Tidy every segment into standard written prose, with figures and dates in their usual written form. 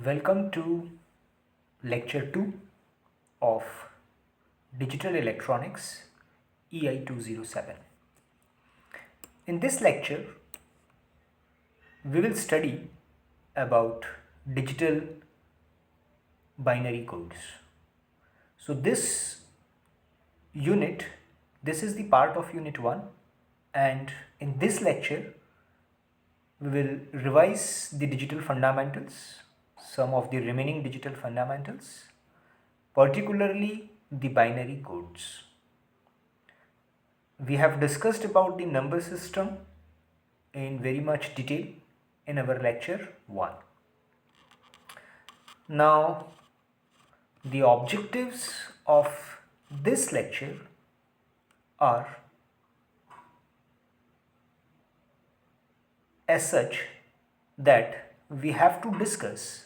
Welcome to lecture 2 of Digital Electronics EI-207. In this lecture, we will study about digital binary codes. So this is the part of unit 1, and in this lecture we will revise the digital fundamentals, some of the remaining digital fundamentals, particularly the binary codes. We have discussed about the number system in very much detail in our lecture 1. Now, the objectives of this lecture are as such that we have to discuss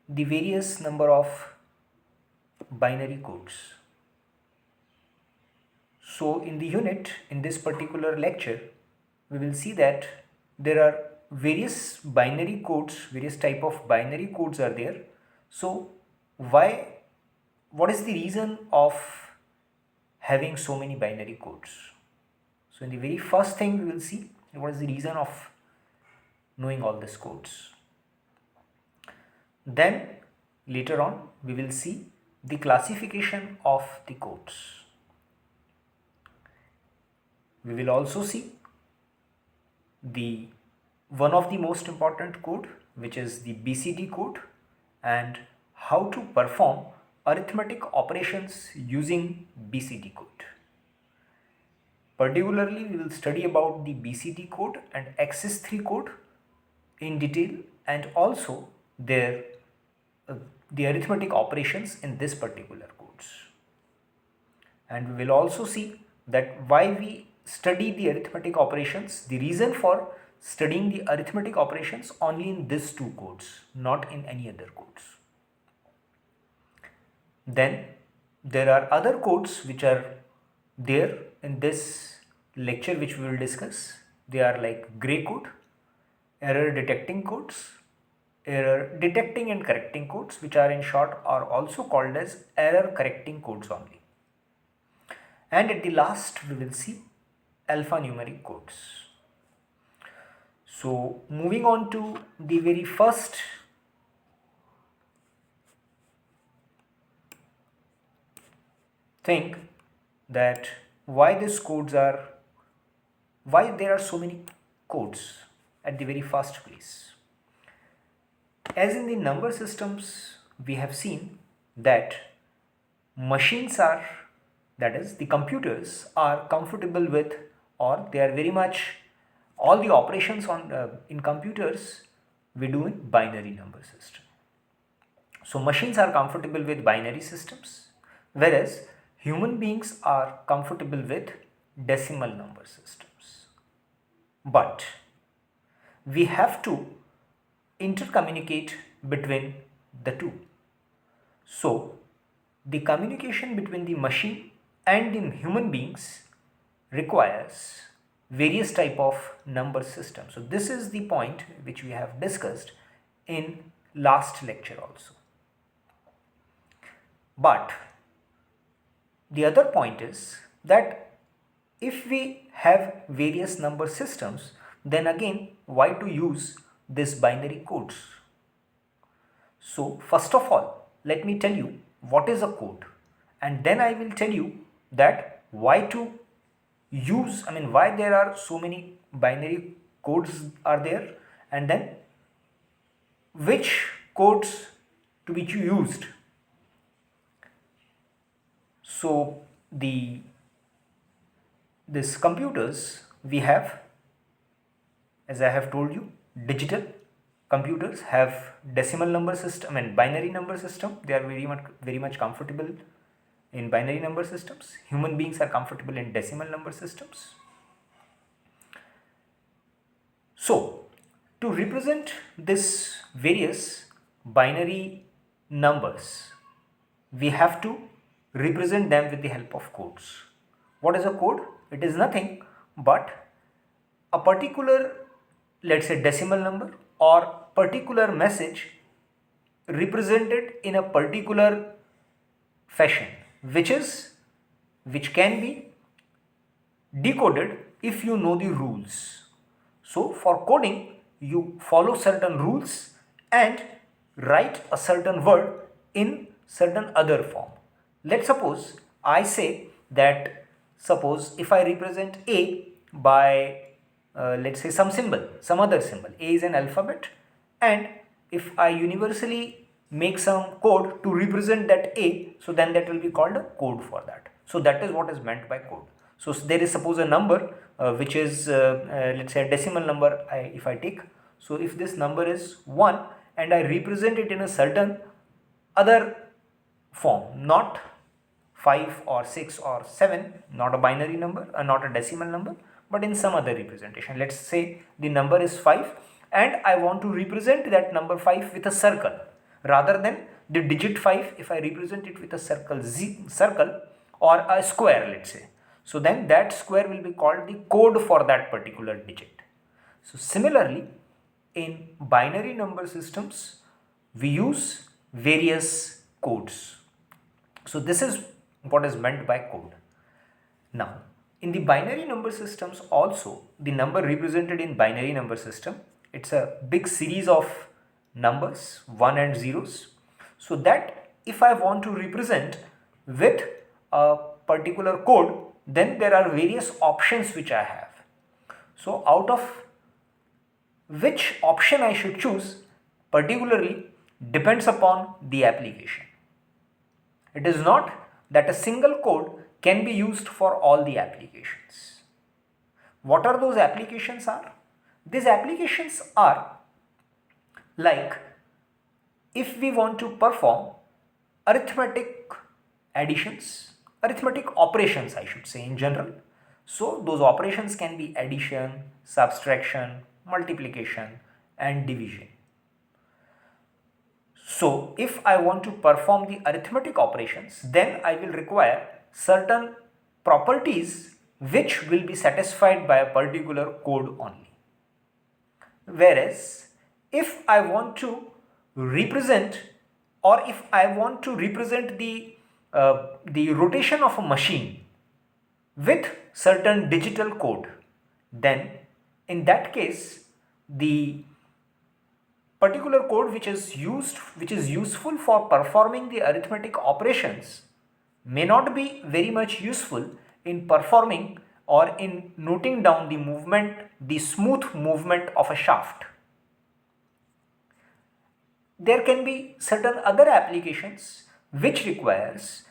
the various number of binary codes. So in this particular lecture, we will see that there are various binary codes, various type of binary codes are there. So what is the reason of having so many binary codes? So in the very first thing we will see what is the reason of knowing all these codes. Then later on we will see the classification of the codes. We will also see the one of the most important code, which is the BCD code, and how to perform arithmetic operations using BCD code. Particularly, we will study about the BCD code and Axis3 code in detail, and also the arithmetic operations in this particular codes. And we will also see that why we study the arithmetic operations, the reason for studying the arithmetic operations only in these two codes, not in any other codes. Then there are other codes which are there in this lecture which we will discuss. They are like gray code, error detecting codes, error detecting and correcting codes, which are in short are also called as error correcting codes only. And at the last we will see alphanumeric codes. So moving on to the very first thing, that why there are so many codes at the very first place. As in the number systems, we have seen that machines are, that is the computers are comfortable with, or they are very much, all the operations on in computers we do in binary number system. So machines are comfortable with binary systems, whereas human beings are comfortable with decimal number systems. But we have to intercommunicate between the two. So the communication between the machine and the human beings requires various type of number systems. So this is the point which we have discussed in last lecture also. But the other point is that if we have various number systems, then again why to use this binary codes? So first of all, let me tell you what is a code, and then I will tell you that why to use, why there are so many binary codes are there, and then which codes to be used. So this computers we have, as I have told you, digital computers have decimal number system and binary number system. They are very much comfortable in binary number systems. Human beings are comfortable in decimal number systems. So to represent this various binary numbers, we have to represent them with the help of codes. What is a code? It is nothing but a particular, let's say, decimal number or particular message represented in a particular fashion, which can be decoded if you know the rules. So for coding, you follow certain rules and write a certain word in certain other form. Let's suppose I say that, suppose if I represent A by let's say some symbol, some other symbol. A is an alphabet, and if I universally make some code to represent that A, so then that will be called a code for that. So that is what is meant by code. So there is suppose a number which is let's say a decimal number if I take. So if this number is 1 and I represent it in a certain other form, not 5 or 6 or 7, not a binary number, not a decimal number, but in some other representation. Let's say the number is 5 and I want to represent that number 5 with a circle rather than the digit 5. If I represent it with a circle or a square, let's say, so then that square will be called the code for that particular digit. So similarly, in binary number systems we use various codes. So this is what is meant by code. Now in the binary number systems also, the number represented in binary number system, it's a big series of numbers, 1 and zeros. So that if I want to represent with a particular code, then there are various options which I have. So out of which option I should choose particularly depends upon the application. It is not that a single code can be used for all the applications. What are those applications are? These applications are like if we want to perform arithmetic additions, arithmetic operations I should say in general. So those operations can be addition, subtraction, multiplication and division. So if I want to perform the arithmetic operations, then I will require certain properties which will be satisfied by a particular code only. Whereas if I want to represent, or if I want to represent the rotation of a machine with certain digital code, then in that case the particular code which is useful for performing the arithmetic operations may not be very much useful in performing or in noting down the movement, the smooth movement of a shaft. There can be certain other applications which needs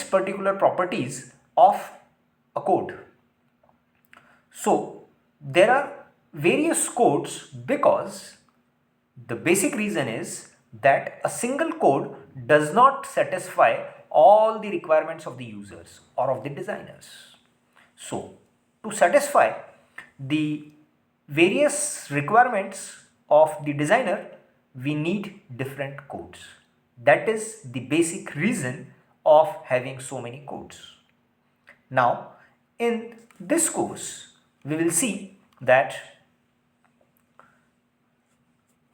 particular properties of a code. So there are various codes because the basic reason is that a single code does not satisfy all the requirements of the users or of the designers. So to satisfy the various requirements of the designer, we need different codes. That is the basic reason of having so many codes. Now in this course we will see that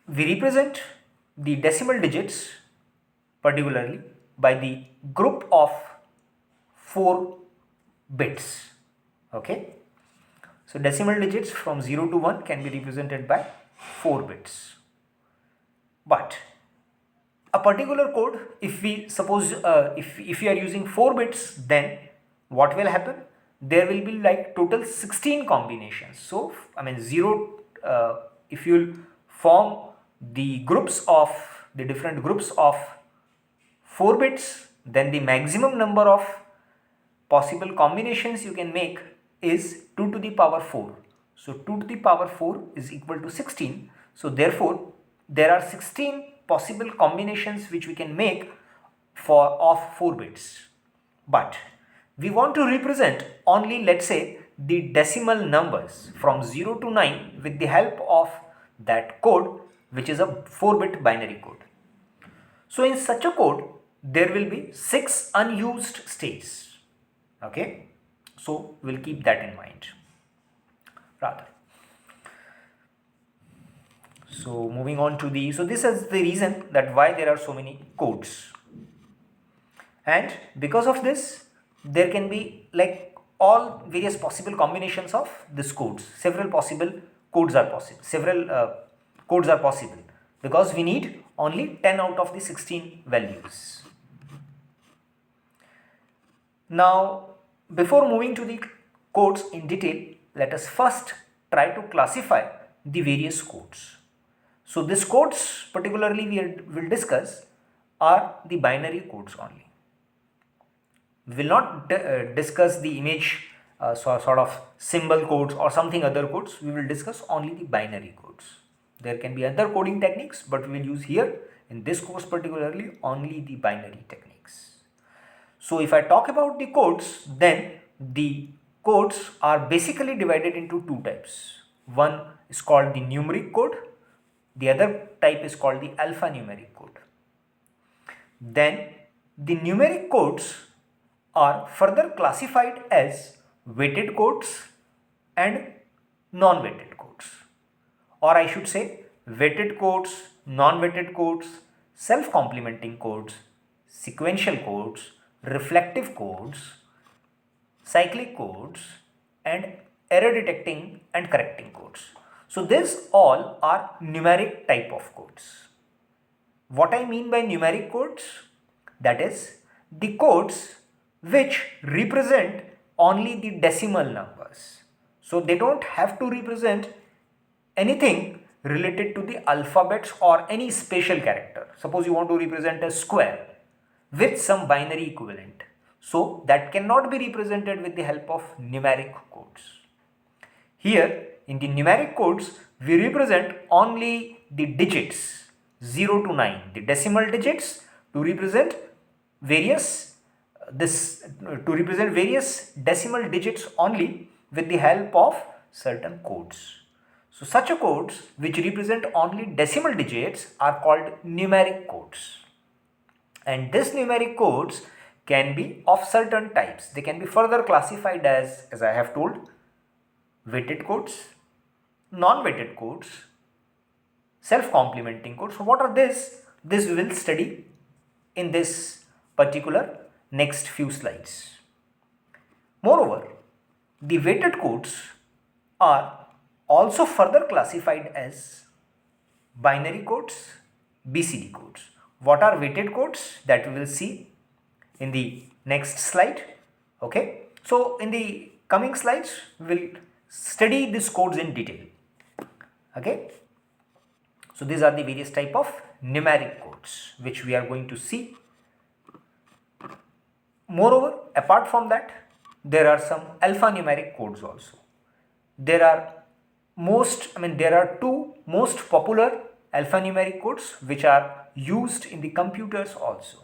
we represent the decimal digits particularly by the group of 4 bits. Okay, so decimal digits from 0 to 1 can be represented by 4 bits. But a particular code, if we suppose if we are using 4 bits, then what will happen? There will be like total 16 combinations. So I mean 0 if you form the groups of the different groups of 4 bits, then the maximum number of possible combinations you can make is 2 to the power 4. So 2 to the power 4 is equal to 16. So therefore there are 16 possible combinations which we can make of 4 bits. But we want to represent only, let's say, the decimal numbers from 0 to 9 with the help of that code, which is a 4-bit binary code. So in such a code there will be 6 unused states. Okay, so we'll keep that in mind rather. So moving on to so this is the reason that why there are so many codes, and because of this there can be like all various possible combinations of this codes. Several possible codes are possible, several codes are possible, because we need only 10 out of the 16 values. Now before moving to the codes in detail, let us first try to classify the various codes. So these codes particularly we will discuss are the binary codes only. We will not discuss the image sort of symbol codes or something other codes. We will discuss only the binary codes. There can be other coding techniques, but we will use here in this course particularly only the binary techniques. So if I talk about the codes, then the codes are basically divided into two types. One is called the numeric code, the other type is called the alphanumeric code. Then the numeric codes are further classified as weighted codes and non-weighted codes, or I should say weighted codes, non-weighted codes, self-complementing codes, sequential codes, reflective codes, cyclic codes, and error detecting and correcting codes. So these all are numeric type of codes. What I mean by numeric codes? That is the codes which represent only the decimal numbers. So they don't have to represent anything related to the alphabets or any special character. Suppose you want to represent a square with some binary equivalent. So that cannot be represented with the help of numeric codes. Here in the numeric codes we represent only the digits 0 to 9, the decimal digits to represent various decimal digits only with the help of certain codes. So such a codes which represent only decimal digits are called numeric codes. And these numeric codes can be of certain types. They can be further classified as I have told, weighted codes, non-weighted codes, self-complementing codes. So what are these? This we will study in this particular next few slides. Moreover, the weighted codes are also further classified as binary codes, BCD codes. What are weighted codes? That we will see in the next slide. Okay. So in the coming slides we will study these codes in detail. Okay. So these are the various type of numeric codes which we are going to see. Moreover, apart from that, there are some alphanumeric codes also. There are two most popular alphanumeric codes which are used in the computers also.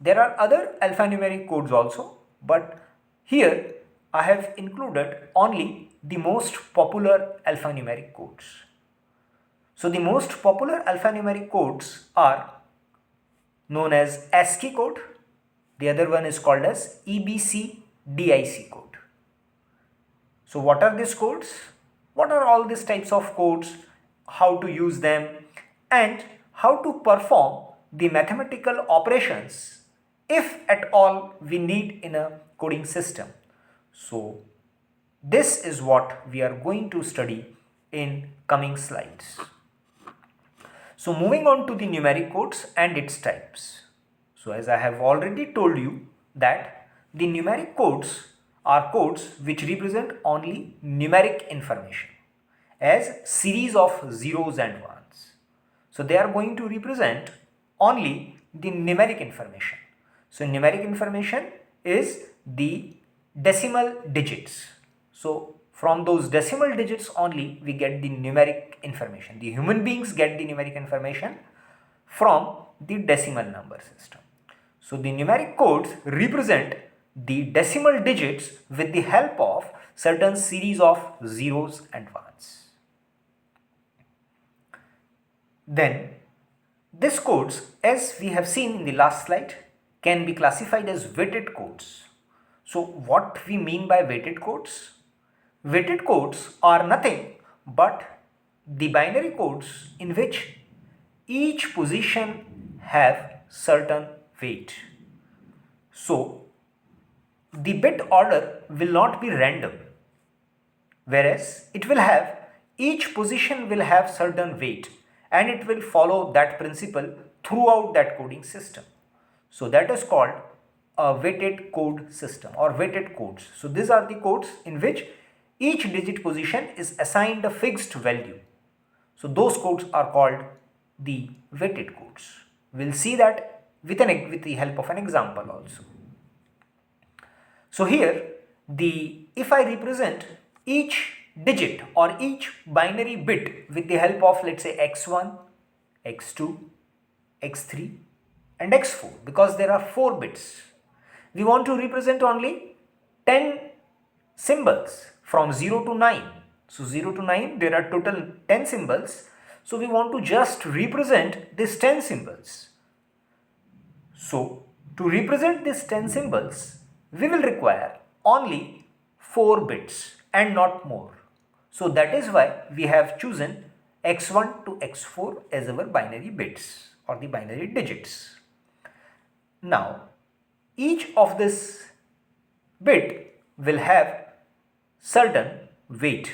There are other alphanumeric codes also, but here I have included only the most popular alphanumeric codes. So the most popular alphanumeric codes are known as ASCII code. The other one is called as EBCDIC code. So what are these codes? What are all these types of codes? How to use them and how to perform the mathematical operations if at all we need in a coding system. So this is what we are going to study in coming slides. So moving on to the numeric codes and its types. So as I have already told you that the numeric codes are codes which represent only numeric information as series of zeros and ones. So they are going to represent only the numeric information. So numeric information is the decimal digits. So from those decimal digits only we get the numeric information. The human beings get the numeric information from the decimal number system. So the numeric codes represent the decimal digits with the help of certain series of zeros and ones. Then these codes, as we have seen in the last slide, can be classified as weighted codes. So what we mean by weighted codes? Weighted codes are nothing but the binary codes in which each position have certain weight. So the bit order will not be random, whereas it will have, each position will have certain weight and it will follow that principle throughout that coding system. So that is called a weighted code system or weighted codes. So these are the codes in which each digit position is assigned a fixed value. So those codes are called the weighted codes. We'll see that with the help of an example also. So here if I represent each digit or each binary bit with the help of, let's say, x1, x2, x3 and x4, because there are 4 bits. We want to represent only 10 symbols from 0 to 9. So 0 to 9 there are total 10 symbols. So we want to just represent these 10 symbols. So to represent these 10 symbols, we will require only 4 bits and not more. So that is why we have chosen x1 to x4 as our binary bits or the binary digits. Now each of this bit will have certain weight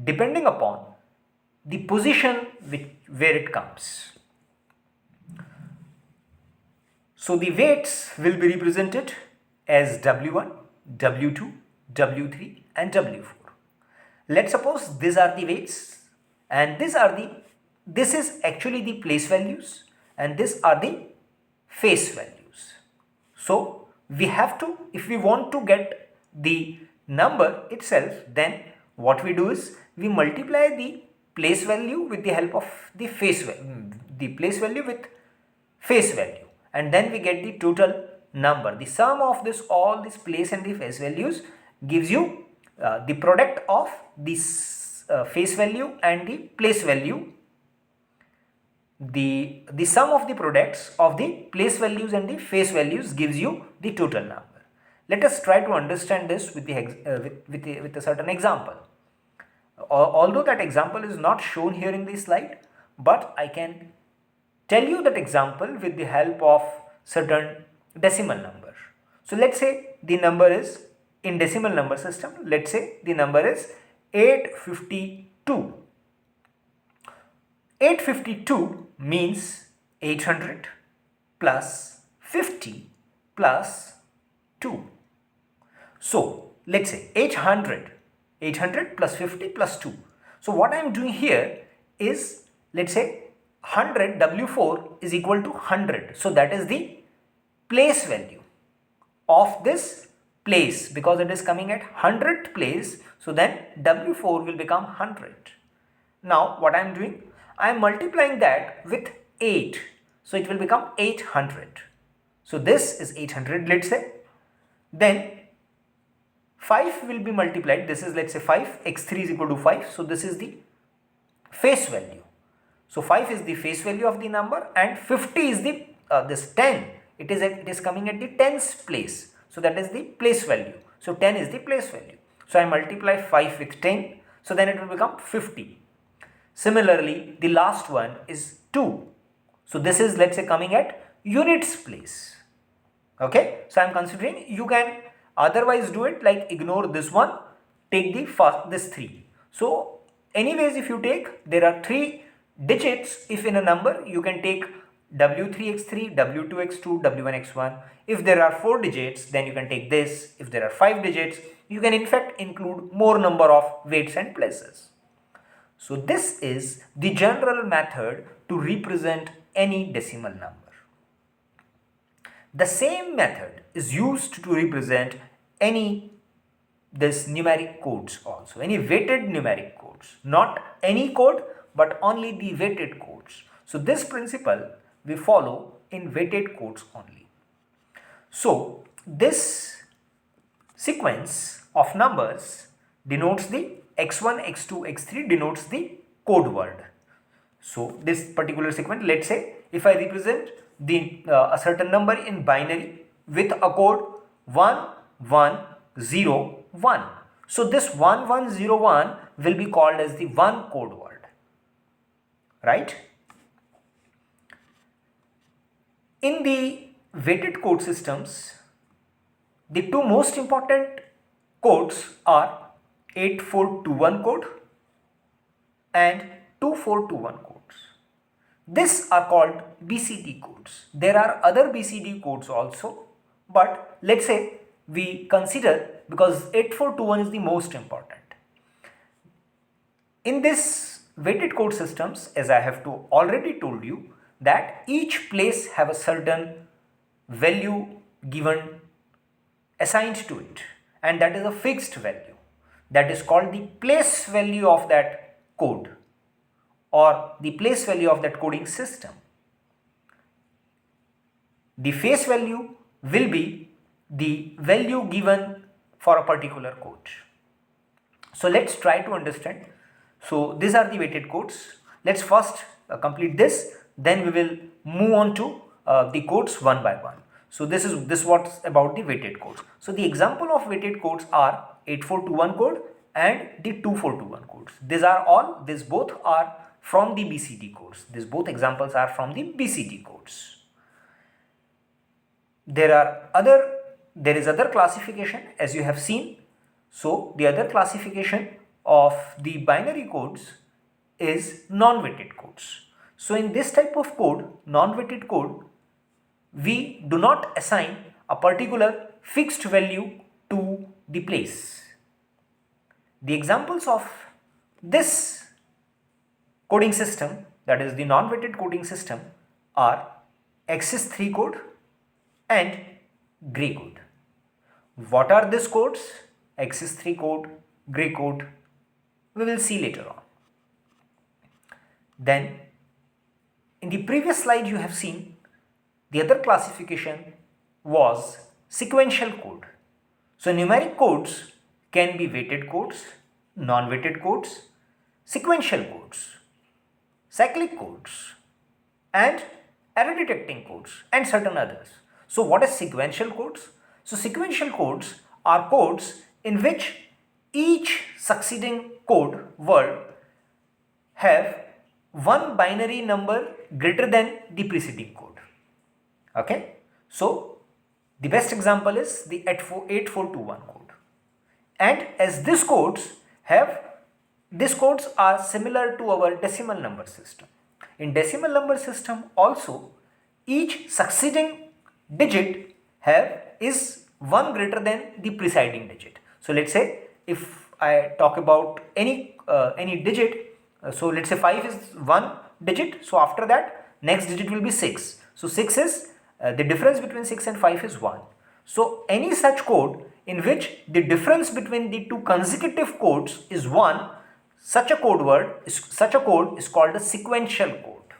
depending upon the position where it comes. So the weights will be represented as W1, W2, W3 and W4. Let's suppose these are the weights and this is actually the place values and these are the face values. So we have to, if we want to get the number itself, then what we do is we multiply the place value with the help of the face value, the place value with face value, and then we get the total number. The sum of all this place and the face values gives you the product of this face value and the place value. The sum of the products of the place values and the face values gives you the total number. Let us try to understand this with a certain example. Although that example is not shown here in this slide, but I can tell you that example with the help of certain decimal number. So let's say the number is, in decimal number system, let's say the number is 852. 852 means 800 plus 50 plus 2. So let's say 800 plus 50 plus 2. So what I am doing here is, let's say 100 W4 is equal to 100. So that is the place value of this place, because it is coming at 100th place. So then W4 will become 100. Now what I am doing, I am multiplying that with 8. So it will become 800. So this is 800, let's say. Then 5 will be multiplied. This is, let's say, 5. x3 is equal to 5. So this is the face value. So 5 is the face value of the number and 50 is the this 10. It is coming at the tens place. So that is the place value. So 10 is the place value. So I multiply 5 with 10. So then it will become 50. Similarly, the last one is 2. So this is, let's say, coming at units place. Okay. So I am considering, you can otherwise do it like ignore this one, take this 3. So anyways, if you take, there are 3 digits. If in a number, you can take W3x3, W2x2, W1x1. If there are 4 digits, then you can take this. If there are 5 digits, you can in fact include more number of weights and places. So this is the general method to represent any decimal number. The same method is used to represent this numeric codes also, any weighted numeric codes. Not any code, but only the weighted codes. So this principle we follow in weighted codes only. So this sequence of numbers denotes the x1, x2, x3 denotes the code word. So this particular sequence, let's say if I represent a certain number in binary with a code 1101. So this 1101 will be called as the one code word. right? In the weighted code systems, the two most important codes are 8421 code and 2421 codes. These are called BCD codes. There are other BCD codes also, but let's say we consider, because 8421 is the most important. In this weighted code systems, as I have already told you, that each place have a certain value given assigned to it, and that is a fixed value, that is called the place value of that code or the place value of that coding system. The face value will be the value given for a particular code. So let's try to understand. So these are the weighted codes. Let's first complete this, then we will move on to the codes one by one. So this what's about the weighted codes. So the example of weighted codes are 8421 code and the 2421 codes. These both are from the BCD codes. These both examples are from the BCD codes. There is other classification, as you have seen. So the other classification of the binary codes is non-weighted codes. So in this type of code, non-weighted code, we do not assign a particular fixed value to the place. The examples of this coding system, that is the non-weighted coding system, are Axis 3 code and gray code. What are these codes? Axis 3 code, gray code, we will see later on. Then in the previous slide you have seen the other classification was sequential code. So numeric codes can be weighted codes, non-weighted codes, sequential codes, cyclic codes, and error detecting codes, and certain others. So what is sequential codes? So sequential codes are codes in which each succeeding code word have one binary number greater than the preceding code. Okay, so the best example is the 8421 code, and as these codes are similar to our decimal number system. In decimal number system also, each succeeding digit is one greater than the preceding digit. So let's say if I talk about any digit, so let's say 5 is one digit, so after that next digit will be 6. So 6 is the difference between 6 and 5 is 1. So any such code in which the difference between the two consecutive codes is 1, such a code is called a sequential code.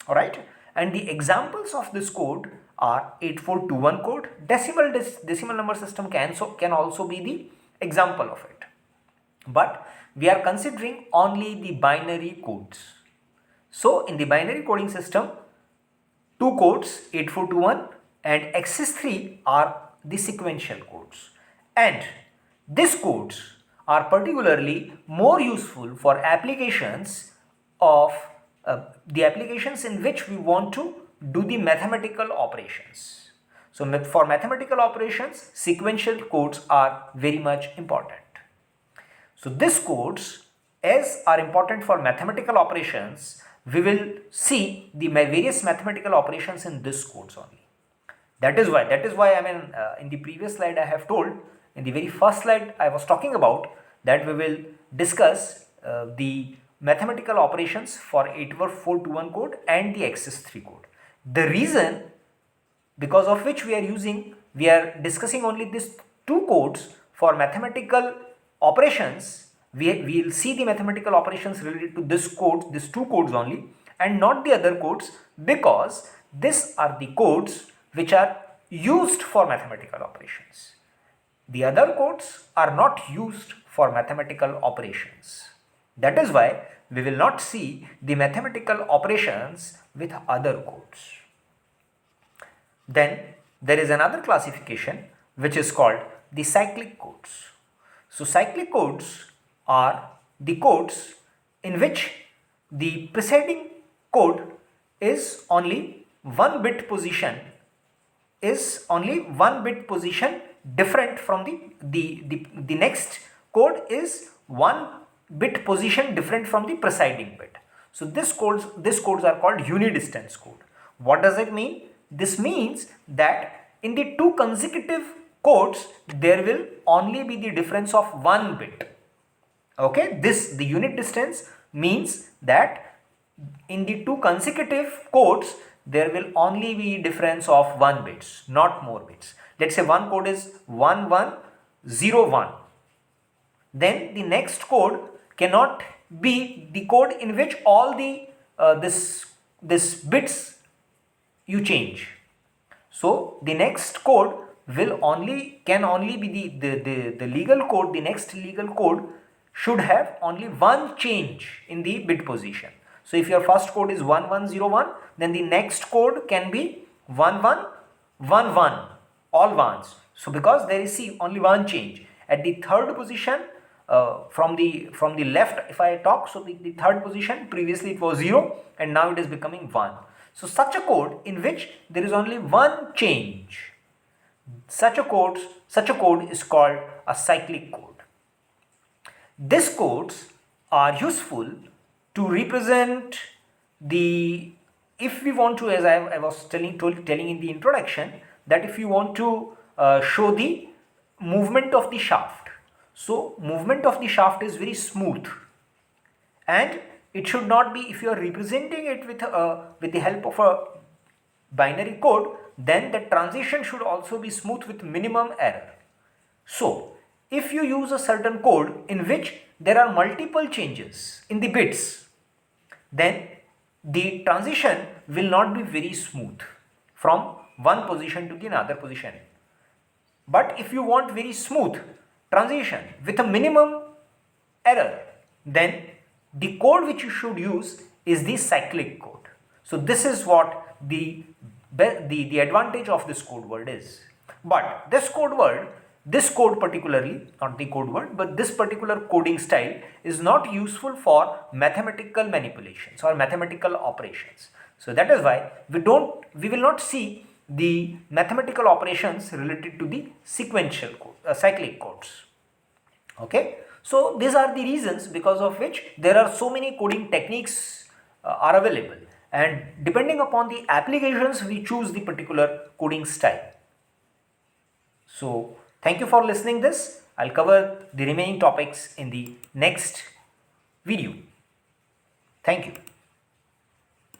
Alright, and the examples of this code are 8421 code. Decimal number system can also be the example of it, but we are considering only the binary codes. So in the binary coding system, two codes 8421 and Axis 3 are the sequential codes, and these codes are particularly more useful for applications of the applications in which we want to do the mathematical operations. So for mathematical operations, sequential codes are very much important. So these codes, as are important for mathematical operations, we will see the various mathematical operations in these codes only. That is why I mean in the previous slide I have told, in the very first slide I was talking about that we will discuss the mathematical operations for 8421 code and the Axis 3 code. The reason because of which we are discussing only these two codes for mathematical operations, we will see the mathematical operations related to these two codes only, and not the other codes, because these are the codes which are used for mathematical operations. The other codes are not used for mathematical operations. That is why we will not see the mathematical operations with other codes. Then there is another classification which is called the cyclic codes. So cyclic codes are the codes in which the preceding code is only one bit position different from the next code is one bit position different from the preceding bit. So these codes are called unidistance code. What does it mean? This means that in the two consecutive codes there will only be the difference of one bit. Okay, the unit distance means that in the two consecutive codes there will only be difference of 1 bits, not more bits. Let's say one code is 1101. Then the next code cannot be the code in which all the this bits you change. So the next code can only be the legal code. The next legal code should have only one change in the bit position. So if your first code is 1101, then the next code can be 1111, all ones. So because there is only one change at the third position, from the left if I talk, so the third position, previously it was 0 and now it is becoming 1. So such a code in which there is only one change, such a code is called a cyclic code. These codes are useful to represent if we want to, as I was telling in the introduction, that if you want to show the movement of the shaft. So movement of the shaft is very smooth, and it should not be, if you are representing it with the help of a binary code, then the transition should also be smooth with minimum error. So if you use a certain code in which there are multiple changes in the bits, then the transition will not be very smooth from one position to the another position. But if you want very smooth transition with a minimum error, then the code which you should use is the cyclic code. So this is what the advantage of this code word is. But this code particularly, not the code word, but this particular coding style is not useful for mathematical manipulations or mathematical operations. So that is why we will not see the mathematical operations related to the sequential code, cyclic codes. Okay, so these are the reasons because of which there are so many coding techniques are available, and depending upon the applications we choose the particular coding style. So thank you for listening this. I'll cover the remaining topics in the next video. Thank you.